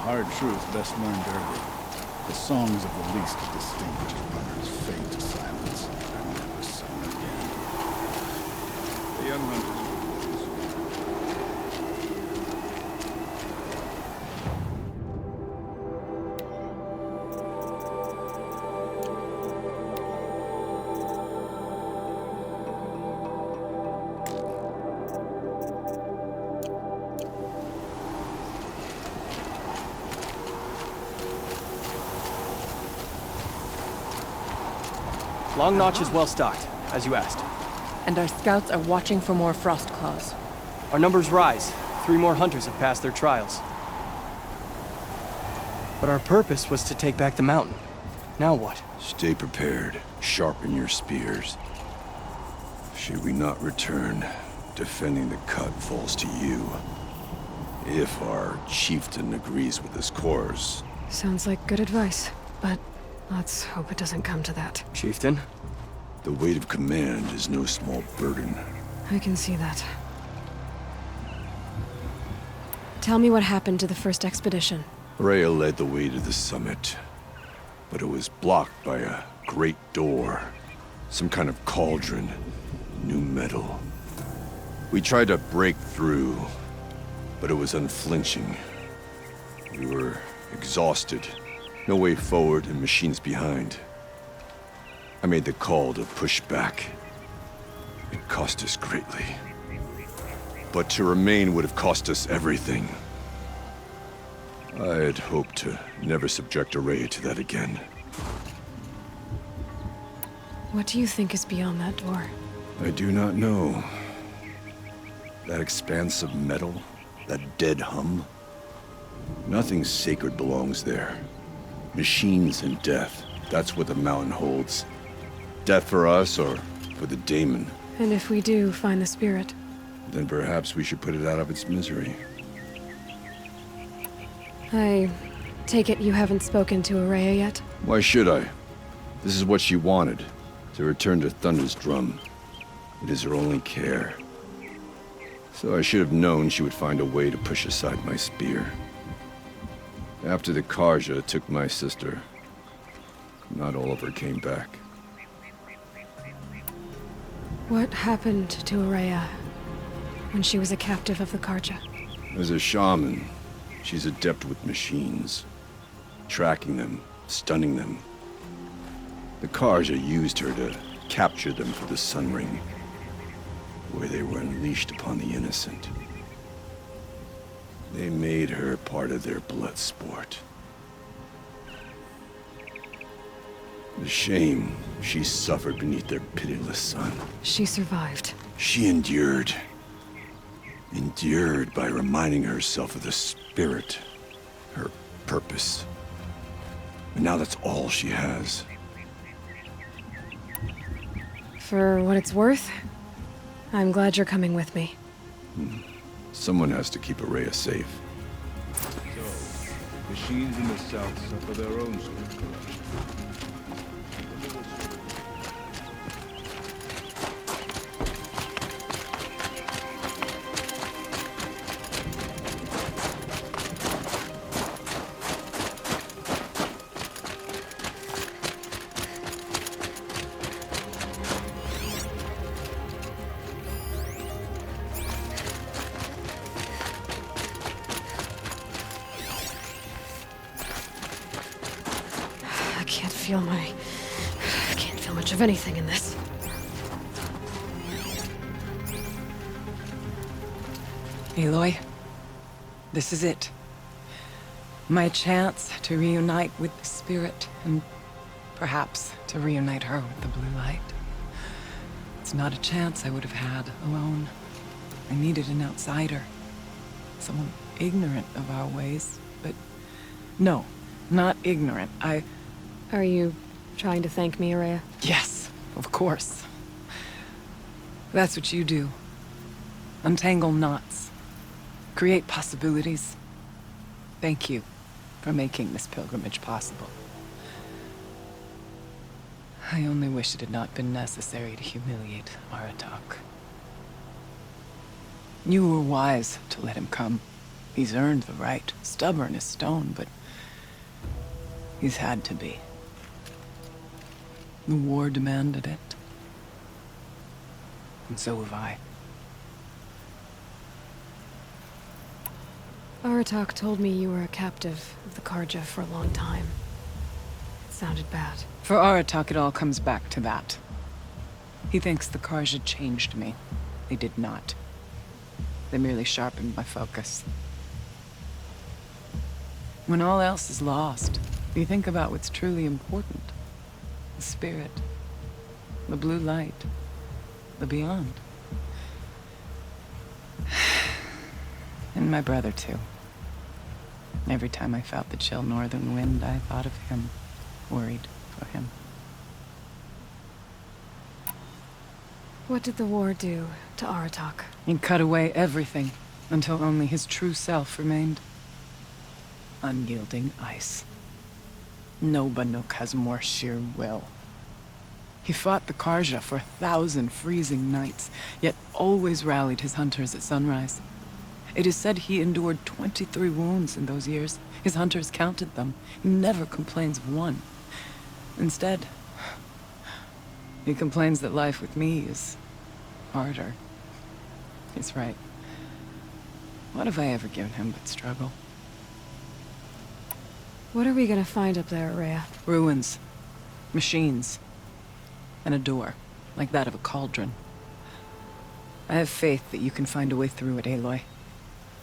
hard truth best learned early. The songs of the least distinguished runners fade to silence and are never sung again. The young hunters. Long Notch is well stocked, as you asked. And our scouts are watching for more frost claws. Our numbers rise. 3 more hunters have passed their trials. But our purpose was to take back the mountain. Now what? Stay prepared. Sharpen your spears. Should we not return, defending the cut falls to you. If our chieftain agrees with his course. Sounds like good advice, but let's hope it doesn't come to that. Chieftain? The weight of command is no small burden. I can see that. Tell me what happened to the first expedition. Rhea led the way to the summit, but it was blocked by a great door. Some kind of cauldron. New metal. We tried to break through, but it was unflinching. We were exhausted. No way forward and machines behind. I made the call to push back. It cost us greatly. But to remain would have cost us everything. I had hoped to never subject Araya to that again. What do you think is beyond that door? I do not know. That expanse of metal, that dead hum. Nothing sacred belongs there. Machines and death, that's what the mountain holds. Death for us or for the daemon. And if we do find the spirit? Then perhaps we should put it out of its misery. I take it you haven't spoken to Araya yet? Why should I? This is what she wanted, to return to Thunder's drum. It is her only care. So I should have known she would find a way to push aside my spear. After the Karja took my sister, not all of her came back. What happened to Araya when she was a captive of the Karja? As a shaman, she's adept with machines. Tracking them, stunning them. The Karja used her to capture them for the Sun Ring, where they were unleashed upon the innocent. They made her part of their blood sport. The shame she suffered beneath their pitiless sun. She survived. She endured. Endured by reminding herself of the spirit, her purpose. And now that's all she has. For what it's worth, I'm glad you're coming with me. Someone has to keep Araya safe. So, machines in the south suffer their own sort of corruption. I can't feel much of anything in this. Aloy, this is it. My chance to reunite with the spirit, and perhaps to reunite her with the blue light. It's not a chance I would have had alone. I needed an outsider. Someone ignorant of our ways, but no, not ignorant. Are you trying to thank me, Araya? Yes, of course. That's what you do. Untangle knots. Create possibilities. Thank you for making this pilgrimage possible. I only wish it had not been necessary to humiliate Aratak. You were wise to let him come. He's earned the right. Stubborn as stone, but he's had to be. The war demanded it. And so have I. Aratak told me you were a captive of the Karja for a long time. It sounded bad. For Aratak, it all comes back to that. He thinks the Karja changed me. They did not. They merely sharpened my focus. When all else is lost, you think about what's truly important. The spirit. The blue light. The beyond. And my brother, too. Every time I felt the chill northern wind, I thought of him. Worried for him. What did the war do to Aratak? He cut away everything, until only his true self remained. Unyielding ice. No Banuk has more sheer will. He fought the Karja for 1,000 freezing nights, yet always rallied his hunters at sunrise. It is said he endured 23 wounds in those years. His hunters counted them. He never complains of one. Instead, he complains that life with me is harder. He's right. What have I ever given him but struggle? What are we gonna find up there, Rhea? Ruins. Machines. And a door, like that of a cauldron. I have faith that you can find a way through it, Aloy.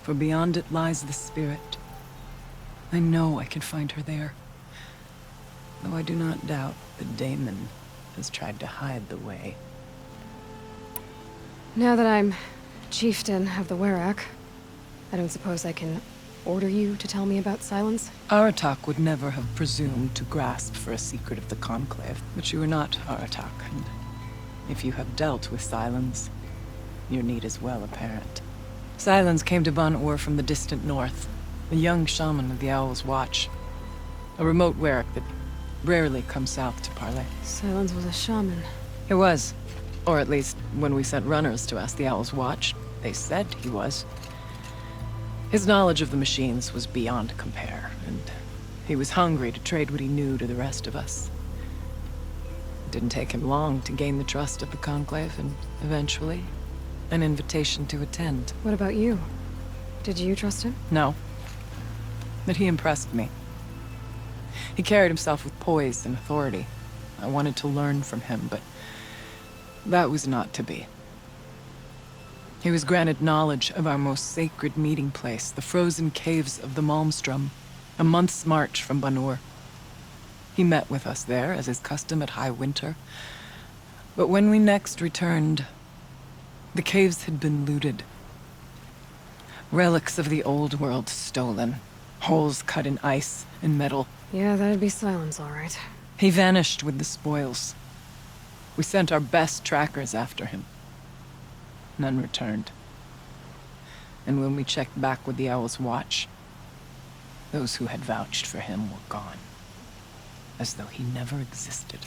For beyond it lies the spirit. I know I can find her there. Though I do not doubt that Daemon has tried to hide the way. Now that I'm chieftain of the Werak, I don't suppose I can order you to tell me about Silence? Aratak would never have presumed to grasp for a secret of the Conclave, but you are not Aratak, and if you have dealt with Silence, your need is well apparent. Silence came to Ban-Ur from the distant north, a young shaman of the Owl's Watch, a remote Werak that rarely comes south to parley. Silence was a shaman. He was, or at least when we sent runners to ask the Owl's Watch, they said he was. His knowledge of the machines was beyond compare, and he was hungry to trade what he knew to the rest of us. It didn't take him long to gain the trust of the Conclave, and eventually, an invitation to attend. What about you? Did you trust him? No. But he impressed me. He carried himself with poise and authority. I wanted to learn from him, but that was not to be. He was granted knowledge of our most sacred meeting place, the frozen caves of the Malmstrom, a month's march from Ban-Ur. He met with us there, as is custom at high winter. But when we next returned, the caves had been looted. Relics of the old world stolen. Holes cut in ice and metal. Yeah, that'd be Silence, all right. He vanished with the spoils. We sent our best trackers after him. None returned. And when we checked back with the Owl's Watch, those who had vouched for him were gone. As though he never existed.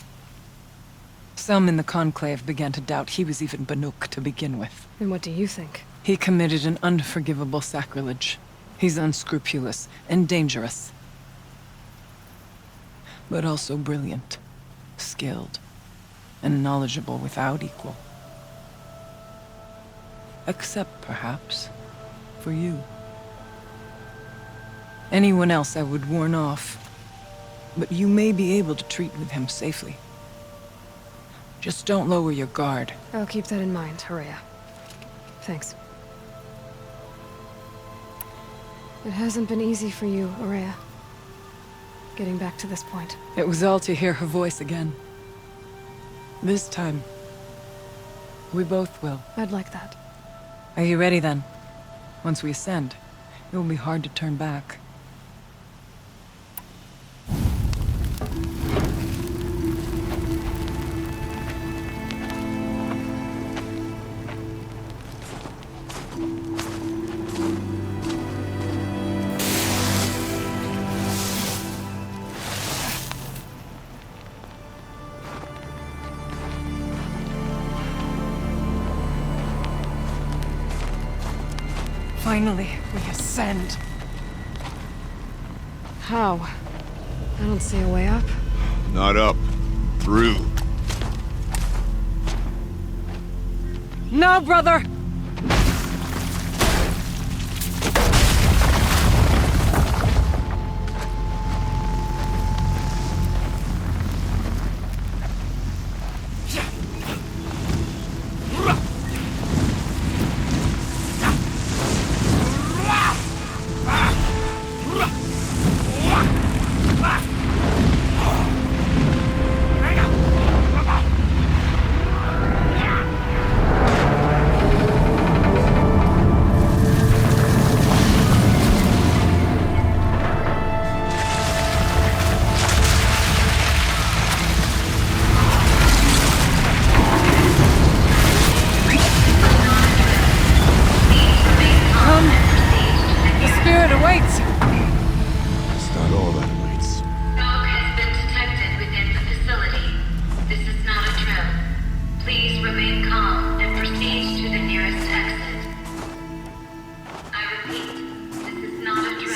Some in the Conclave began to doubt he was even Banuk to begin with. And what do you think? He committed an unforgivable sacrilege. He's unscrupulous and dangerous. But also brilliant, skilled, and knowledgeable without equal. Except, perhaps, for you. Anyone else I would warn off, but you may be able to treat with him safely. Just don't lower your guard. I'll keep that in mind, Rhea. Thanks. It hasn't been easy for you, Rhea. Getting back to this point. It was all to hear her voice again. This time, we both will. I'd like that. Are you ready then? Once we ascend, it will be hard to turn back. Finally, we ascend. How? I don't see a way up. Not up. Through. No, brother!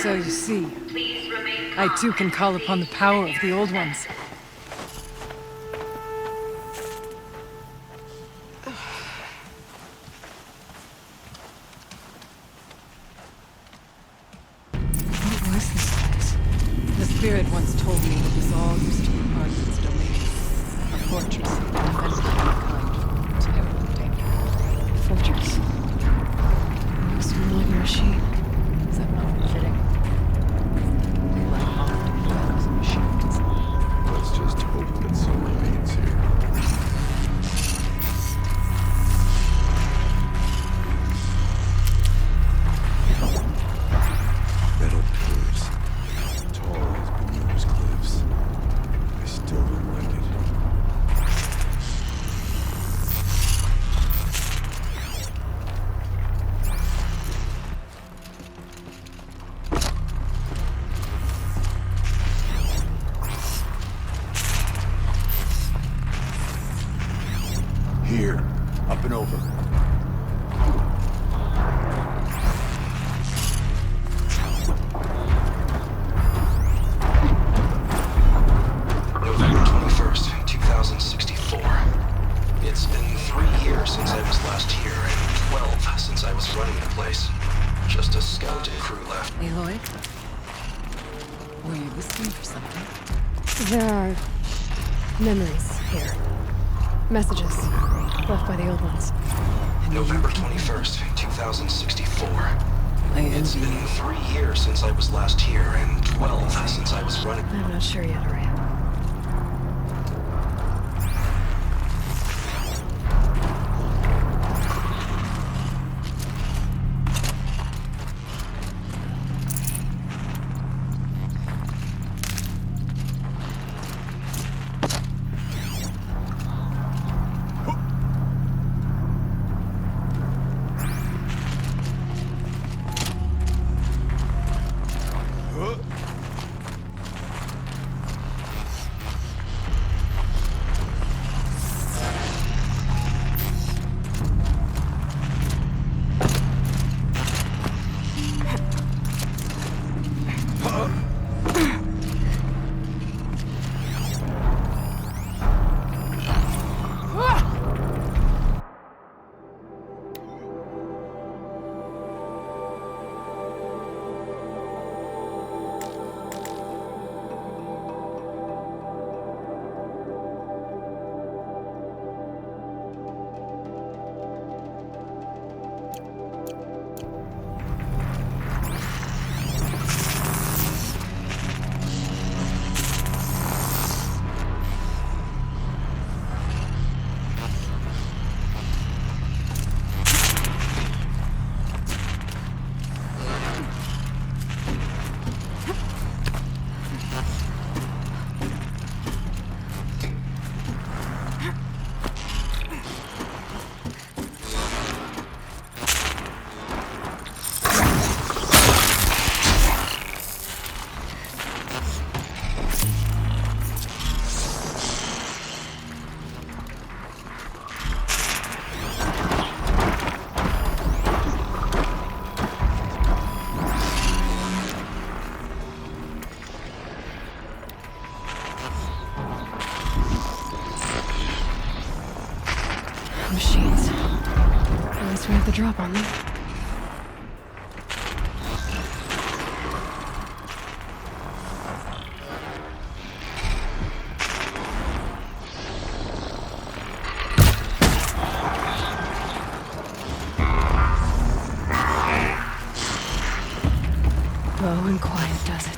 So you see, I too can call upon the power of the Old Ones. What was this place? The spirit once told me it was all used to be part of its domain. A fortress invented by mankind. Terrible danger. Fortress. Looks more like a machine. Is that not fitting? Daylight often dwells in machines. Let's just hope that some remains here. Metal pillars. Tall as beneath cliffs. I still don't like it. Here, up and over. November 21st, 2064. It's been 3 years since I was last here, and 12 since I was running the place. Just a skeleton crew left. Aloy? Were you listening for something? There are memories here. Messages left by the Old Ones. November 21st, 2064. It's envy been you. 3 years since I was last here, and 12 since I was running. I'm not sure yet, Araya. drop on them. Low and quiet does it.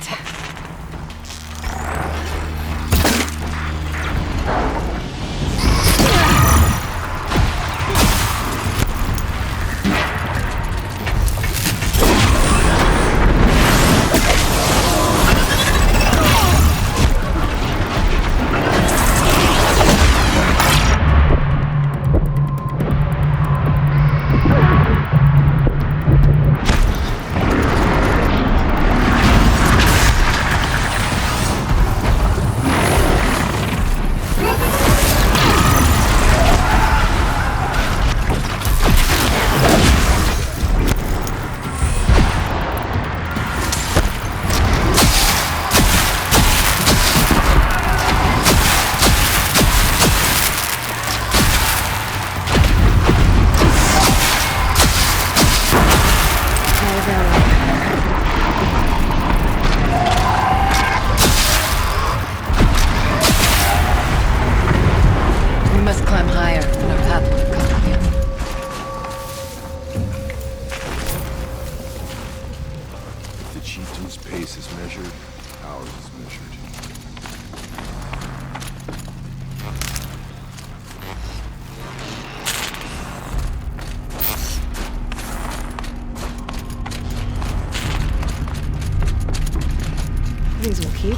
Chieftain's pace is measured, ours is measured. These will keep.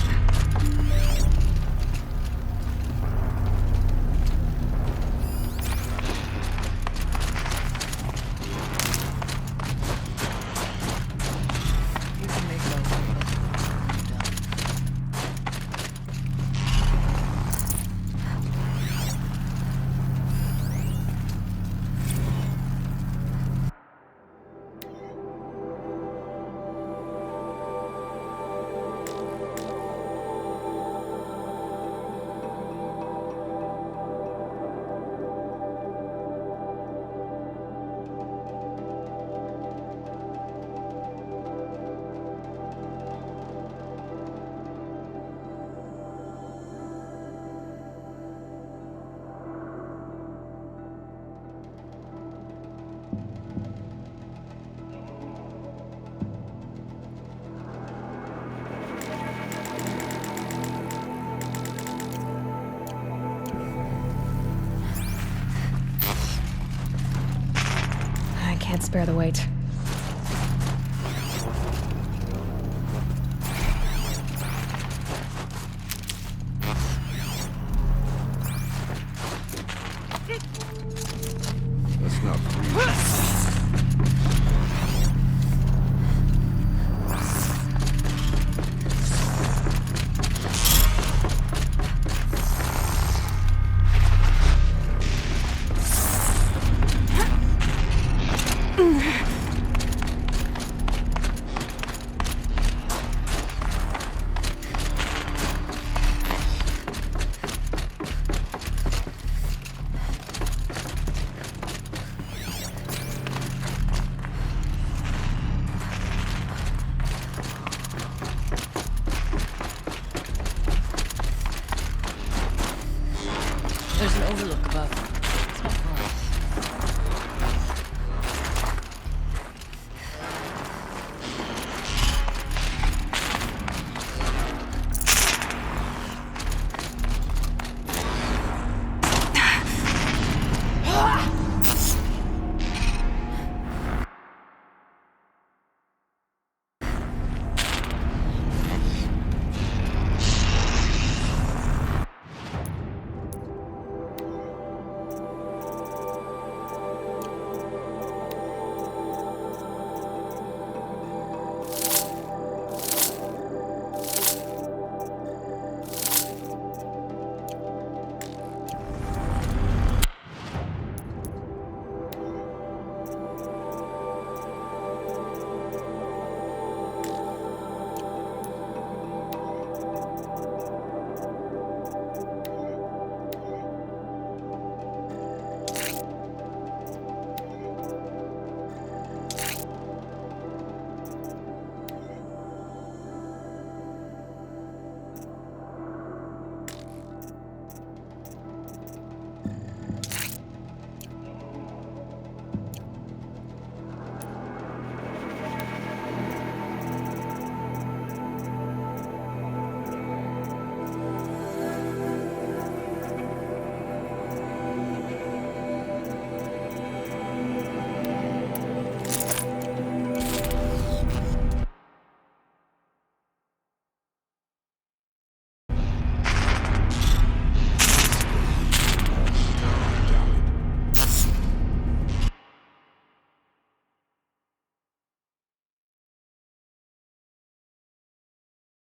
Can't spare the weight. That's not breathing. There's an overlook above.